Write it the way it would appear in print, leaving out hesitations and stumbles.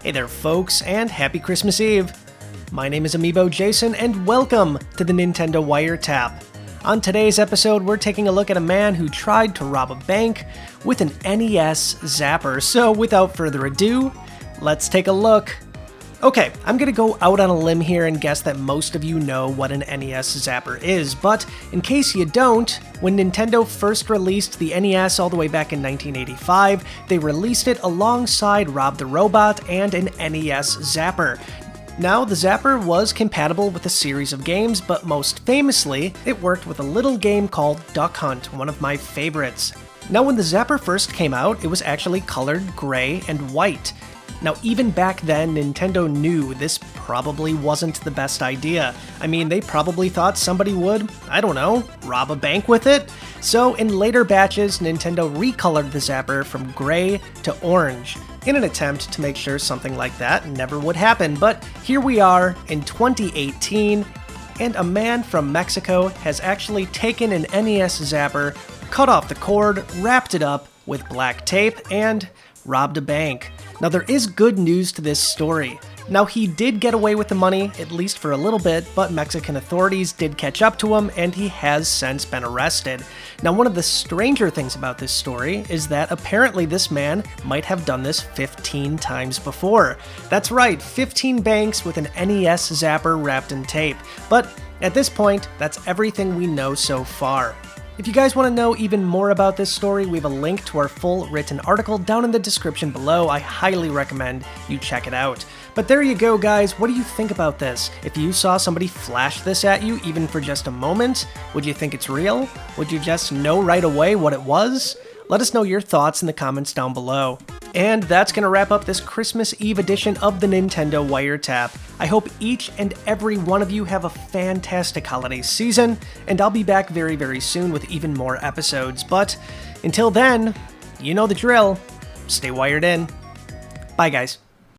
Hey there folks, and happy Christmas Eve! My name is Amiibo Jason, and welcome to the Nintendo Wiretap. On today's episode, we're taking a look at a man who tried to rob a bank with an NES Zapper, so without further ado, let's take a look. Okay, I'm gonna go out on a limb here and guess that most of you know what an NES Zapper is, but in case you don't, when Nintendo first released the NES all the way back in 1985, they released it alongside Rob the Robot and an NES Zapper. Now, the Zapper was compatible with a series of games, but most famously, it worked with a little game called Duck Hunt, one of my favorites. Now, when the Zapper first came out, it was actually colored gray and white. Now, even back then, Nintendo knew this probably wasn't the best idea. I mean, they probably thought somebody would, I don't know, rob a bank with it? So, in later batches, Nintendo recolored the Zapper from gray to orange, in an attempt to make sure something like that never would happen. But here we are in 2018, and a man from Mexico has actually taken an NES Zapper, cut off the cord, wrapped it up with black tape, and robbed a bank. Now, there is good news to this story. Now, he did get away with the money, at least for a little bit, but Mexican authorities did catch up to him, and he has since been arrested. Now, one of the stranger things about this story is that apparently this man might have done this 15 times before. That's right, 15 banks with an NES Zapper wrapped in tape. But at this point, that's everything we know so far. If you guys want to know even more about this story, we have a link to our full written article down in the description below. I highly recommend you check it out. But there you go, guys. What do you think about this? If you saw somebody flash this at you, even for just a moment, would you think it's real? Would you just know right away what it was? Let us know your thoughts in the comments down below. And that's going to wrap up this Christmas Eve edition of the Nintendo Wiretap. I hope each and every one of you have a fantastic holiday season, and I'll be back very, very soon with even more episodes. But until then, you know the drill. Stay wired in. Bye, guys.